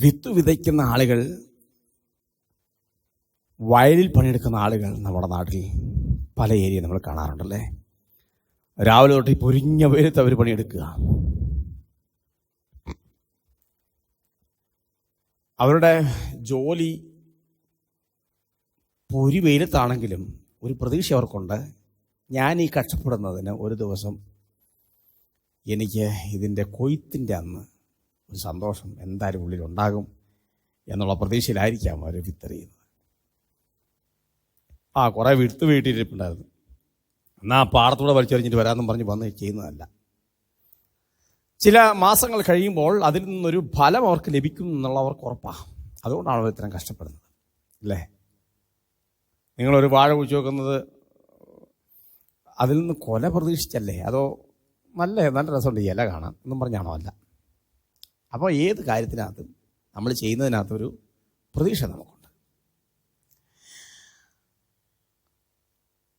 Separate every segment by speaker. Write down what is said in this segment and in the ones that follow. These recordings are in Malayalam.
Speaker 1: വിത്ത് വിതയ്ക്കുന്ന ആളുകൾ, വയലിൽ പണിയെടുക്കുന്ന ആളുകൾ നമ്മുടെ നാട്ടിൽ പല ഏരിയ നമ്മൾ കാണാറുണ്ടല്ലേ. രാവിലെ തൊട്ട് പൊരിഞ്ഞ വെയിലത്ത് അവർ പണിയെടുക്കുക. അവരുടെ ജോലി പൊരി വെയിലത്താണെങ്കിലും ഒരു പ്രതീക്ഷ അവർക്കുണ്ട്. ഞാൻ ഈ കഷ്ടപ്പെടുന്നതിന് ഒരു ദിവസം എനിക്ക് ഇതിൻ്റെ കൊയ്ത്തിൻ്റെ അന്ന് ഒരു സന്തോഷം എന്തായാലും ഉള്ളിലുണ്ടാകും എന്നുള്ള പ്രതീക്ഷയിലായിരിക്കാം അവർ വിത്തെറിയുന്നത്. കുറേ വിത്ത് വീട്ടിലിരിപ്പുണ്ടായിരുന്നു, എന്നാൽ ആ പാടത്തൂടെ വലിച്ചെറിഞ്ഞിട്ട് വരാമെന്നും പറഞ്ഞ് വന്ന് ചെയ്യുന്നതല്ല. ചില മാസങ്ങൾ കഴിയുമ്പോൾ അതിൽ നിന്നൊരു ഫലം അവർക്ക് ലഭിക്കും എന്നുള്ളവർക്ക് ഉറപ്പാണ്. അതുകൊണ്ടാണ് അവർ ഇത്രയും കഷ്ടപ്പെടുന്നത് അല്ലേ. നിങ്ങളൊരു വാഴ കുഴിച്ച് വെക്കുന്നത് അതിൽ നിന്ന് കൊല പ്രതീക്ഷിച്ചല്ലേ, അതോ നല്ല രസമുണ്ട് ഈ ഇല കാണാൻ എന്നും പറഞ്ഞാണോ? അല്ല. അപ്പോൾ ഏത് കാര്യത്തിനകത്തും നമ്മൾ ചെയ്യുന്നതിനകത്തൊരു പ്രതീക്ഷ നമുക്കുണ്ട്.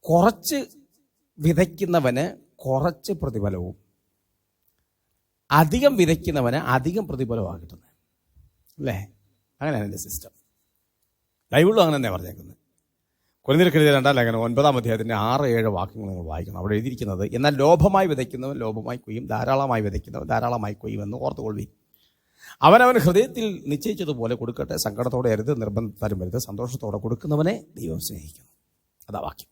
Speaker 1: കുറച്ച് വിതയ്ക്കുന്നവന് കുറച്ച് പ്രതിഫലവും, അധികം വിതയ്ക്കുന്നവന് അധികം പ്രതിഫലമാണ് കിട്ടുന്നത് അല്ലേ. അങ്ങനെയാണ് എൻ്റെ സിസ്റ്റം. ബൈബിളിലും അങ്ങനെ തന്നെ പറഞ്ഞേക്കുന്നത്. കൊരിന്ത്യർക്കെഴുതിയ 2-ാം ലേഖനം 9-ാം അധ്യായത്തിൻ്റെ 6-7 വാക്യങ്ങൾ നിങ്ങൾ വായിക്കണം. അവിടെ എഴുതിയിരിക്കുന്നത്, എന്നാൽ ലോഭമായി വിതയ്ക്കുന്നവൻ ലോഭമായി കൊയ്യും, ധാരാളമായി വിതയ്ക്കുന്നവൻ ധാരാളമായി കൊയ്യും എന്ന് ഓർത്തുകൊള്ളുവീൻ. അവനവൻ ഹൃദയത്തിൽ നിശ്ചയിച്ചതുപോലെ കൊടുക്കട്ടെ, സങ്കടത്തോടെ അരുത്, നിർബന്ധത്താലും വരുത്, സന്തോഷത്തോടെ കൊടുക്കുന്നവനെ ദൈവം സ്നേഹിക്കുന്നു. അതാ വാക്യം.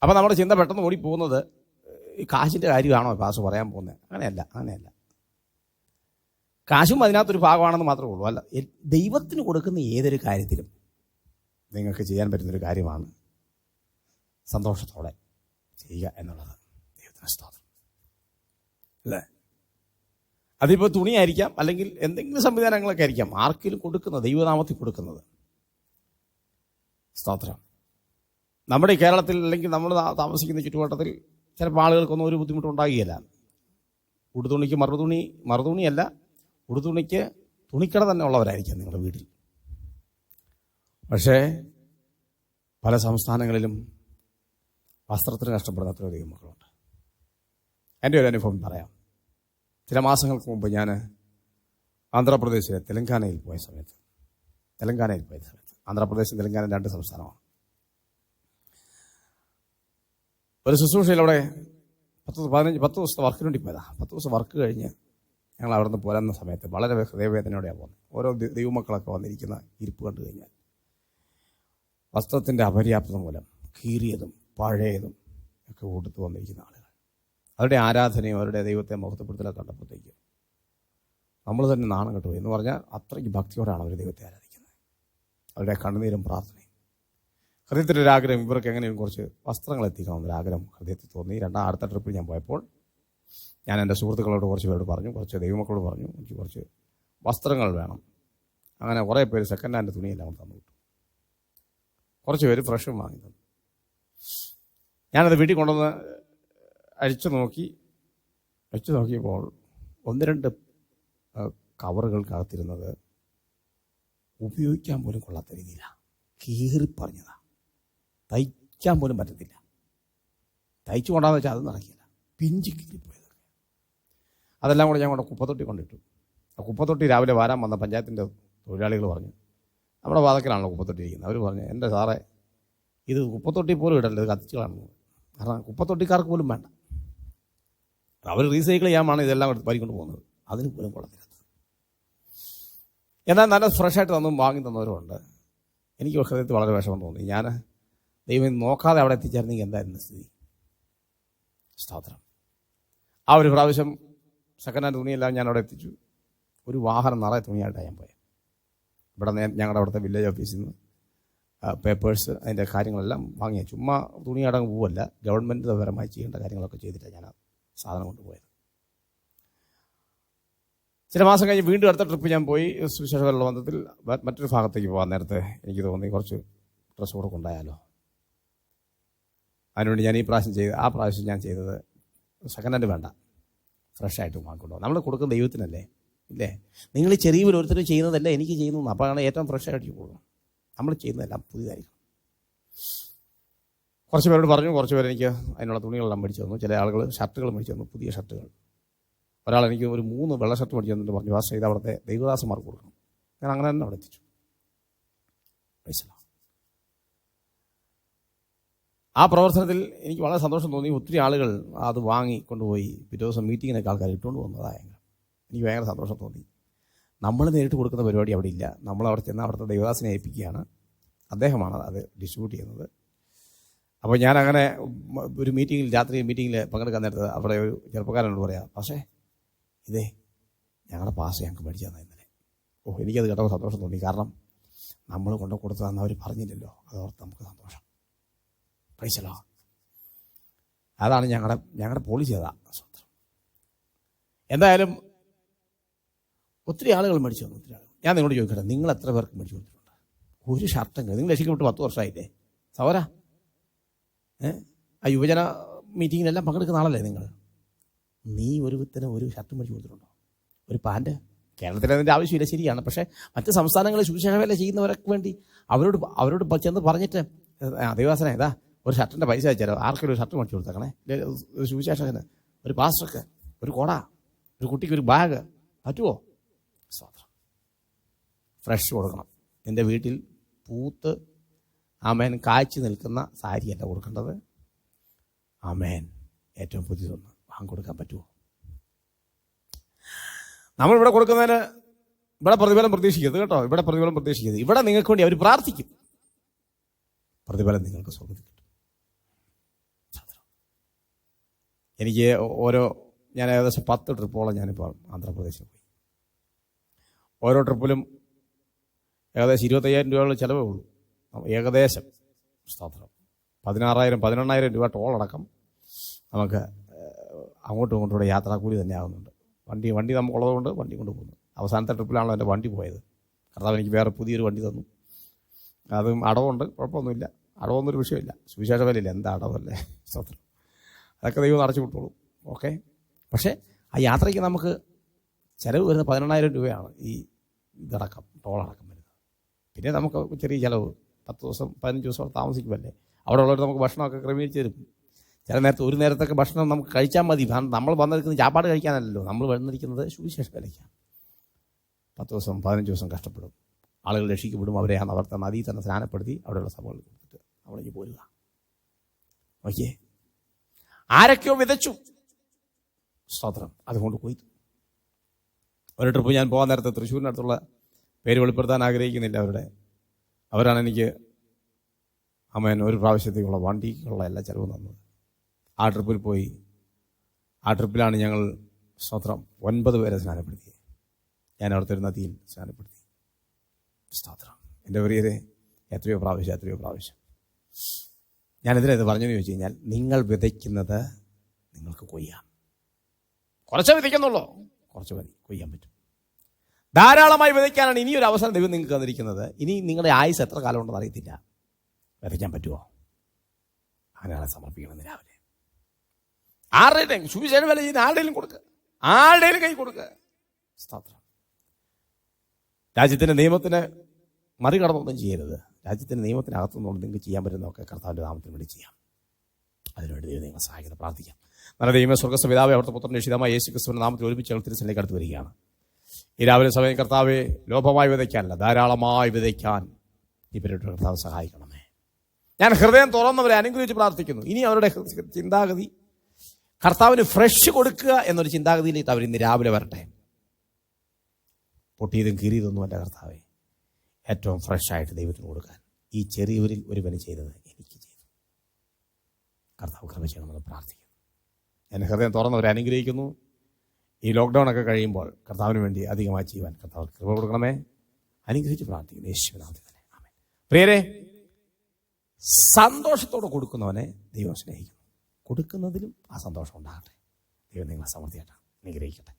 Speaker 1: അപ്പോൾ നമ്മുടെ ചിന്ത പെട്ടെന്ന് ഓടിപ്പോകുന്നത് ഈ കാശിൻ്റെ കാര്യമാണോ പാസ് പറയാൻ പോകുന്നത്? അങ്ങനെയല്ല. കാശും അതിനകത്തൊരു ഭാഗമാണെന്ന് മാത്രമേ ഉള്ളൂ. അല്ല, ദൈവത്തിന് കൊടുക്കുന്ന ഏതൊരു കാര്യത്തിലും നിങ്ങൾക്ക് ചെയ്യാൻ പറ്റുന്നൊരു കാര്യമാണ് സന്തോഷത്തോടെ ചെയ്യുക എന്നുള്ളത്. ദൈവത്തിന് സ്തോത്രം അല്ലേ. അതിപ്പോൾ തുണിയായിരിക്കാം, അല്ലെങ്കിൽ എന്തെങ്കിലും സംവിധാനങ്ങളൊക്കെ ആയിരിക്കാം, ആർക്കെങ്കിലും കൊടുക്കുന്നത്, ദൈവനാമത്തിൽ കൊടുക്കുന്നത്. സ്തോത്രം. നമ്മുടെ ഈ കേരളത്തിൽ അല്ലെങ്കിൽ നമ്മൾ താമസിക്കുന്ന ചുറ്റുവട്ടത്തിൽ ചിലപ്പോൾ ആളുകൾക്കൊന്നും ഒരു ബുദ്ധിമുട്ടുണ്ടാകുകയില്ല. ഉടുതുണിക്ക് മറുതുണിയല്ല, ഉടുതുണിക്ക് തുണിക്കട തന്നെ ഉള്ളവരായിരിക്കാം നിങ്ങളുടെ വീട്ടിൽ. പക്ഷേ പല സംസ്ഥാനങ്ങളിലും വസ്ത്രത്തിന് കഷ്ടപ്പെടുന്ന എത്രയോ ദൈവമക്കളുണ്ട്. എൻ്റെ ഒരു അനുഭവം പറയാം. ചില മാസങ്ങൾക്ക് മുമ്പ് ഞാൻ ആന്ധ്രാപ്രദേശിലെ തെലങ്കാനയിൽ പോയ സമയത്ത്, ആന്ധ്രാപ്രദേശും തെലങ്കാനയും 2 സംസ്ഥാനമാണ്. ഒരു ശുശ്രൂഷയിലൂടെ 10 ദിവസത്തെ വർക്കിന് വേണ്ടി പോയതാണ്. 10 ദിവസം വർക്ക് കഴിഞ്ഞ് ഞങ്ങൾ അവിടെ നിന്ന് പോരുന്ന സമയത്ത് വളരെ ഹൃദയവേദനയോടെയാണ് പോകുന്നത്. ഓരോ ദൈവമക്കളൊക്കെ വന്നിരിക്കുന്ന ഇരിപ്പ് കണ്ടു കഴിഞ്ഞാൽ വസ്ത്രത്തിൻ്റെ അപര്യാപ്തത മൂലം കീറിയതും പഴയതും ഒക്കെ കൊടുത്തു വന്നിരിക്കുന്ന ആളുകൾ, അവരുടെ ആരാധനയും അവരുടെ ദൈവത്തെ മഹത്വപ്പെടുത്തലൊക്കെ കണ്ടപ്പോഴത്തേക്ക് നമ്മൾ തന്നെ നാണം കെട്ടുപോയി. എന്ന് പറഞ്ഞാൽ അത്രയ്ക്ക് ഭക്തിയോടാണ് അവർ ദൈവത്തെ ആരാധിക്കുന്നത്. അവരുടെ കണ്ണുനീരും പ്രാർത്ഥനയും. ഹൃദയത്തിലൊരാഗ്രഹം, ഇവർക്ക് എങ്ങനെയും കുറച്ച് വസ്ത്രങ്ങൾ എത്തിക്കണമെന്നൊരാഗ്രഹം ഹൃദയത്തിൽ തോന്നി. അടുത്ത ട്രിപ്പിൽ ഞാൻ പോയപ്പോൾ ഞാൻ എൻ്റെ സുഹൃത്തുക്കളോട് കുറച്ച് പേരോട് പറഞ്ഞു, കുറച്ച് ദൈവമക്കളോട് പറഞ്ഞു, എനിക്ക് കുറച്ച് വസ്ത്രങ്ങൾ വേണം. അങ്ങനെ കുറേ പേര് സെക്കൻഡ് ഹാൻഡ് തുണിയെല്ലാം തന്നു വിട്ടു. കുറച്ച് പേര് ഫ്രഷും വാങ്ങി തന്നു. ഞാനത് വീട്ടിൽ കൊണ്ടുവന്ന് അഴിച്ചു നോക്കിയപ്പോൾ 1-2 കവറുകൾക്കകത്തിരുന്നത് ഉപയോഗിക്കാൻ പോലും കൊള്ളാത്ത രീതിയിലാണ്. കീറിപ്പറഞ്ഞതാണ്. തയ്ക്കാൻ പോലും പറ്റത്തില്ല. തയ്ച്ചു കൊണ്ടാന്ന് വെച്ചാൽ അത് നടക്കില്ല. പിഞ്ചി കീറിപ്പോയതൊക്കെ. അതെല്ലാം കൂടെ ഞാൻ കുപ്പത്തൊട്ടി കൊണ്ടിട്ടു. ആ കുപ്പത്തൊട്ടി രാവിലെ വാരാൻ വന്ന പഞ്ചായത്തിൻ്റെ തൊഴിലാളികൾ പറഞ്ഞു, നമ്മുടെ വാതക്കലാണല്ലോ കുപ്പത്തൊട്ടി ഇരിക്കുന്നത്. അവർ പറഞ്ഞു, എൻ്റെ സാറേ, ഇത് കുപ്പത്തൊട്ടി പോലും ഇടല്ലോ, ഇത് കത്തിച്ച് കളഞ്ഞു. കാരണം കുപ്പത്തൊട്ടിക്കാർക്ക് പോലും വേണ്ട. അവർ റീസൈക്കിൾ ചെയ്യാമാണ് ഇതെല്ലാം പരിക്കൊണ്ട് പോകുന്നത്. അതിന് പോലും കൊള്ളത്തില്ല. എന്നാൽ നല്ല ഫ്രഷായിട്ട് വാങ്ങി തന്നവരുമുണ്ട്. എനിക്ക് ഹൃദയത്തിൽ വളരെ വിഷമം തോന്നി. ഞാൻ ദൈവം നോക്കാതെ അവിടെ എത്തിച്ചേർന്നെങ്കിൽ എന്തായിരുന്നു സ്ഥിതി? സ്തോത്രം. ആ ഒരു പ്രാവശ്യം സെക്കൻഡ് ഹാൻഡ് തുണിയെല്ലാം ഞാൻ അവിടെ എത്തിച്ചു. ഒരു വാഹനം നിറയെ തുണിയായിട്ടാണ് ഞാൻ പോയത്. ഇവിടെ ഞങ്ങളുടെ അവിടുത്തെ വില്ലേജ് ഓഫീസിൽ നിന്ന് പേപ്പേഴ്സ്, അതിൻ്റെ കാര്യങ്ങളെല്ലാം വാങ്ങിയ. ചുമ്മാ തുണി അടങ്ങ് പോവല്ല, ഗവൺമെൻറ് പരമായി ചെയ്യേണ്ട കാര്യങ്ങളൊക്കെ ചെയ്തിട്ടാണ് ഞാൻ ആ സാധനം കൊണ്ടുപോയത്. ചില മാസം കഴിഞ്ഞ് വീണ്ടും അടുത്ത ട്രിപ്പ് ഞാൻ പോയി. സുവിശേഷകരുടെ ബന്ധത്തിൽ മറ്റൊരു ഭാഗത്തേക്ക് പോകാൻ നേരത്തെ എനിക്ക് തോന്നി കുറച്ച് ഡ്രസ്സ് കൂടെ കൊണ്ടായാലോ. അതിനുവേണ്ടി ഞാൻ ആ പ്രാവശ്യം ഞാൻ ചെയ്തത് സെക്കൻഡ് ഹാൻഡ് വേണ്ട, ഫ്രഷായിട്ട് വാങ്ങിക്കൊണ്ടുപോകാം. നമ്മൾ കൊടുക്കുന്ന ദൈവത്തിനല്ലേ ഇല്ലേ. നിങ്ങൾ ചെറിയ ഓരോരുത്തരും ചെയ്യുന്നതല്ല എനിക്ക് ചെയ്യുന്നു. അപ്പോഴാണ് ഏറ്റവും ഫ്രഷായിട്ട് കൊടുക്കണം. നമ്മൾ ചെയ്യുന്നതെല്ലാം പുതിയതായിരിക്കും. കുറച്ച് പേരോട് പറഞ്ഞു, കുറച്ച് പേര് എനിക്ക് അതിനുള്ള തുണികളെല്ലാം മേടിച്ചു തന്നു. ചില ആളുകൾ ഷർട്ടുകൾ മേടിച്ചു തന്നു, പുതിയ ഷർട്ടുകൾ. ഒരാൾ എനിക്ക് ഒരു 3 വെള്ള ഷർട്ട് മേടിച്ചു തന്നിട്ട് പറഞ്ഞു, വാസ് ചെയ്ത് അവിടുത്തെ ദൈവദാസന്മാർക്ക് കൊടുക്കണം. ഞാൻ അങ്ങനെ തന്നെ അവിടെ എത്തിച്ചു. ആ പ്രവർത്തനത്തിൽ എനിക്ക് വളരെ സന്തോഷം തോന്നി. ഒത്തിരി ആളുകൾ അത് വാങ്ങി കൊണ്ടുപോയി പിറ്റേ ദിവസം മീറ്റിങ്ങിനൊക്കെ ആൾക്കാർ ഇട്ടുകൊണ്ട് വന്നതായെങ്കിൽ എനിക്ക് ഭയങ്കര സന്തോഷം തോന്നി. നമ്മൾ നേരിട്ട് കൊടുക്കുന്ന പരിപാടി അവിടെ ഇല്ല. നമ്മൾ അവിടെ ചെന്ന് അവിടുത്തെ ദൈവദാസനെ ഏൽപ്പിക്കുകയാണ്. അദ്ദേഹമാണ് അത് ഡിസ്ട്രിബ്യൂട്ട് ചെയ്യുന്നത്. അപ്പോൾ ഞാൻ അങ്ങനെ ഒരു മീറ്റിങ്ങിൽ, രാത്രി മീറ്റിങ്ങിൽ പങ്കെടുക്കാൻ നേരത്ത് അവിടെ ഒരു ചെറുപ്പക്കാരനോട് പറയാം, പക്ഷേ ഇതേ ഞങ്ങളുടെ പാസ് ഞങ്ങൾക്ക് മേടിച്ചു തന്നെ ഇന്നലെ. എനിക്കത് കേട്ടപ്പോൾ സന്തോഷം തോന്നി. കാരണം നമ്മൾ കൊണ്ട് കൊടുത്തതെന്ന് അവർ പറഞ്ഞില്ലല്ലോ, അതോർത്ത് നമുക്ക് സന്തോഷം. പൈസലോ അതാണ് ഞങ്ങളുടെ പോളിസി. അതാ സ്വന്തം. എന്തായാലും ഒത്തിരി ആളുകൾ മേടിച്ചു വന്നു. ഒത്തിരി ആളുകൾ. ഞാൻ നിങ്ങളോട് ചോദിക്കട്ടെ, നിങ്ങൾ എത്ര പേർക്ക് മേടിച്ചു കൊടുത്തിട്ടുണ്ട്? ഒരു ഷർട്ടെങ്കിൽ നിങ്ങൾ രക്ഷിക്കപ്പെട്ട് 10 വർഷമായില്ലേ സഹോദരാ? ആ യുവജന മീറ്റിങ്ങിനെല്ലാം പങ്കെടുക്കുന്ന ആളല്ലേ നിങ്ങൾ? നീ ഒരുത്തന് ഒരു ഷർട്ട് മേടിച്ചു കൊടുത്തിട്ടുണ്ടോ? ഒരു പാൻറ്റ്? കേരളത്തിൽ അതിൻ്റെ ആവശ്യമില്ല, ശരിയാണ്. പക്ഷേ മറ്റ് സംസ്ഥാനങ്ങളിൽ സുവിശേഷ വേല ചെയ്യുന്നവർക്ക് വേണ്ടി അവരോട് ചെന്ന് പറഞ്ഞിട്ട്, ദൈവദാസനെ ഇതാ ഒരു ഷർട്ടിൻ്റെ പൈസ അയച്ചാലോ, ആർക്കെങ്കിലും ഒരു ഷർട്ട് മേടിച്ചു കൊടുത്തേക്കണേ, ഒരു സുവിശേഷകന്, ഒരു പാസ്റ്റർക്ക്, ഒരു കൊട, ഒരു കുട്ടിക്ക് ഒരു ബാഗ്, പറ്റുമോ? സ്വാതന്ത്ര്യം. ഫ്രഷ് കൊടുക്കണം. എൻ്റെ വീട്ടിൽ പൂത്ത് ആമേൻ കായ്ച്ചു നിൽക്കുന്ന സാരിയല്ല കൊടുക്കേണ്ടത്. ആമേൻ ഏറ്റവും പുതിയതൊന്ന് കൊടുക്കാൻ പറ്റുമോ? നമ്മളിവിടെ കൊടുക്കുന്നതിന് ഇവിടെ പ്രതിഫലം പ്രതീക്ഷിക്കരുത് കേട്ടോ. ഇവിടെ പ്രതിഫലം പ്രതീക്ഷിക്കരുത്. ഇവിടെ നിങ്ങൾക്ക് വേണ്ടി അവർ പ്രാർത്ഥിക്കും. പ്രതിഫലം നിങ്ങൾക്ക് സ്വർഗ്ഗത്തിൽ കിട്ടും. എനിക്ക് ഞാൻ ഏകദേശം 10 ട്രിപ്പോളം ഞാനിപ്പോൾ ആന്ധ്രാപ്രദേശിൽ പോയി. ഓരോ ട്രിപ്പിലും ഏകദേശം 25,000 രൂപയുള്ള ചിലവേ ഉള്ളൂ. ഏകദേശം സ്തോത്രം 16,000-18,000 രൂപ ടോളടക്കം നമുക്ക് അങ്ങോട്ടും ഇങ്ങോട്ടും യാത്രാക്കൂലി തന്നെ ആകുന്നുണ്ട്. വണ്ടി നമുക്കുള്ളതുകൊണ്ട് വണ്ടി കൊണ്ടുപോകുന്നു. അവസാനത്തെ ട്രിപ്പിലാണല്ലോ എൻ്റെ വണ്ടി പോയത്. കർത്താവ് എനിക്ക് വേറെ പുതിയൊരു വണ്ടി തന്നു. അതും അടവുണ്ട്, കുഴപ്പമൊന്നുമില്ല. അടവൊന്നൊരു വിഷയമില്ല. സുവിശേഷ വിലയില്ല, എന്താ അടവല്ലേ? സ്തോത്രം. അതൊക്കെ ദൈവം അടച്ചു വിട്ടോളൂ. ഓക്കെ. പക്ഷേ ആ യാത്രയ്ക്ക് നമുക്ക് ചിലവ് വരുന്നത് 18,000 രൂപയാണ്. ഈ ഇതടക്കം ടോളടക്കം വരുന്നത്. പിന്നെ നമുക്ക് ചെറിയ ചിലവ് 10 ദിവസം 15 ദിവസം താമസിക്കുമല്ലേ. അവിടെ ഉള്ളവർ നമുക്ക് ഭക്ഷണമൊക്കെ ക്രമീകരിച്ച് തരും. ചില നേരത്തെ ഒരു നേരത്തൊക്കെ ഭക്ഷണം നമുക്ക് കഴിച്ചാൽ മതി. നമ്മൾ വന്നിരിക്കുന്നത് ചാപ്പാട് കഴിക്കാനല്ലല്ലോ, നമ്മൾ വന്നിരിക്കുന്നത് സുവിശേഷ വിലയ്ക്കാണ്. 10 ദിവസം 15 ദിവസം കഷ്ടപ്പെടും. ആളുകൾ രക്ഷിക്കപ്പെടും. അവരെ അവിടുത്തെ നദിയിൽ തന്നെ സ്നാനപ്പെടുത്തി അവിടെയുള്ള സഭകളിൽ കൊടുത്തിട്ട് നമ്മളിലേക്ക് പോരുക. ഓക്കെ. ആരൊക്കെയോ വിതച്ചു, സ്തോത്രം, അതുകൊണ്ട് കൊയ്തു. ഒരു ട്രിപ്പ് ഞാൻ പോകാൻ നേരത്തെ തൃശ്ശൂരിനടുത്തുള്ള പേര് വെളിപ്പെടുത്താൻ ആഗ്രഹിക്കുന്നില്ല അവരാണ് എനിക്ക് ഒരു പ്രാവശ്യത്തേക്കുള്ള വണ്ടിക്കുള്ള എല്ലാ ചിലവും തന്നത്. ആ ട്രിപ്പിൽ പോയി. ആ ട്രിപ്പിലാണ് ഞങ്ങൾ സ്തോത്രം 9 പേരെ സ്നാനപ്പെടുത്തി. ഞാൻ അവിടുത്തെ ഒരു നദിയിൽ സ്നാനപ്പെടുത്തി. സ്തോത്രം. എൻ്റെ പ്രിയരെ, എത്രയോ പ്രാവശ്യം ഞാനെതിരെ ഇത് പറഞ്ഞെന്ന് ചോദിച്ചു കഴിഞ്ഞാൽ, നിങ്ങൾ വിതയ്ക്കുന്നത് നിങ്ങൾക്ക് കൊയ്യാം. കുറച്ച് വിതയ്ക്കുന്നുള്ളൂ, കുറച്ച് മതി, കൊയ്യാൻ പറ്റും. ധാരാളമായി വിതയ്ക്കാനാണ് ഇനിയൊരു അവസരം ദൈവം നിങ്ങൾക്ക് തന്നിരിക്കുന്നത്. ഇനി നിങ്ങളുടെ ആയുസ് എത്ര കാലം ഉണ്ടെന്ന് അറിയത്തില്ല. വിതയ്ക്കാൻ പറ്റുമോ? അങ്ങനെ സമർപ്പിക്കണം. രാവിലെ ആരുടെയും സുവിശേഷ വില ചെയ്യുന്ന ആരുടെയും കൊടുക്കുക, ആരുടെയും കൈ കൊടുക്കുക. സ്തോത്രം. രാജ്യത്തിൻ്റെ നിയമത്തിന് മറികടന്നൊന്നും ചെയ്യരുത്. രാജ്യത്തിൻ്റെ നിയമത്തിനകത്തുനിന്നുകൊണ്ട് നിങ്ങൾക്ക് ചെയ്യാൻ പറ്റുന്നതൊക്കെ കർത്താവിൻ്റെ നാമത്തിന് വേണ്ടി ചെയ്യാം. അതിനുവേണ്ടി ദൈവം നിങ്ങളെ സഹായിക്കുന്ന പ്രാർത്ഥിക്കാം. നല്ല ദൈവമേ, സ്വർഗ്ഗസ്ഥ പിതാവേ, അവിടുത്തെ പുത്രൻ രക്ഷിതാവായ യേശു ക്രിസ്തുവിന്റെ നാമത്തിൽ ഒരുമിച്ച് ഞങ്ങൾ തിരുസന്നിധിയിലേക്ക് അടുത്ത് വരികയാണ്. ഈ രാവിലെ സമയം കർത്താവെ, ലോഭമായി വിതയ്ക്കാനല്ല, ധാരാളമായി വിതയ്ക്കാൻ ഇവരുടെ കർത്താവ് സഹായിക്കണമേ. ഞാൻ ഹൃദയം തുറന്നവരെ അനുഗ്രഹിച്ച് പ്രാർത്ഥിക്കുന്നു. ഇനി അവരുടെ ചിന്താഗതി കർത്താവിന് ഫ്രഷ് കൊടുക്കുക എന്നൊരു ചിന്താഗതിയിലേക്ക് അവർ ഇന്ന് രാവിലെ വരട്ടെ. പൊട്ടിയതും കീറിയതൊന്നും എൻ്റെ കർത്താവെ, ഏറ്റവും ഫ്രഷായിട്ട് ദൈവത്തിന് കൊടുക്കാൻ ഈ ചെറിയവരിൽ ഒരുവന് ചെയ്തത് എനിക്ക് ചെയ്തു. കർത്താവ് കൃപ ചെയ്യണമെന്ന് പ്രാർത്ഥിക്കുന്നു. ഞാൻ ഹൃദയം തുറന്നവരെ അനുഗ്രഹിക്കുന്നു. ഈ ലോക്ക്ഡൗൺ ഒക്കെ കഴിയുമ്പോൾ കർത്താവിന് വേണ്ടി അധികമായി ചെയ്യുവാൻ കർത്താവ് കൃപ കൊടുക്കണമേ. അനുഗ്രഹിച്ച് പ്രാർത്ഥിക്കുന്നു യേശുവിന്റെ നാമത്തിൽ തന്നെ. ആമേൻ. പ്രിയരെ, സന്തോഷത്തോടെ കൊടുക്കുന്നവനെ ദൈവം സ്നേഹിക്കുന്നു. കൊടുക്കുന്നതിലും ആ സന്തോഷം ഉണ്ടാകട്ടെ. ദൈവം നിങ്ങളെ സമൃദ്ധിയായിട്ട് അനുഗ്രഹിക്കട്ടെ.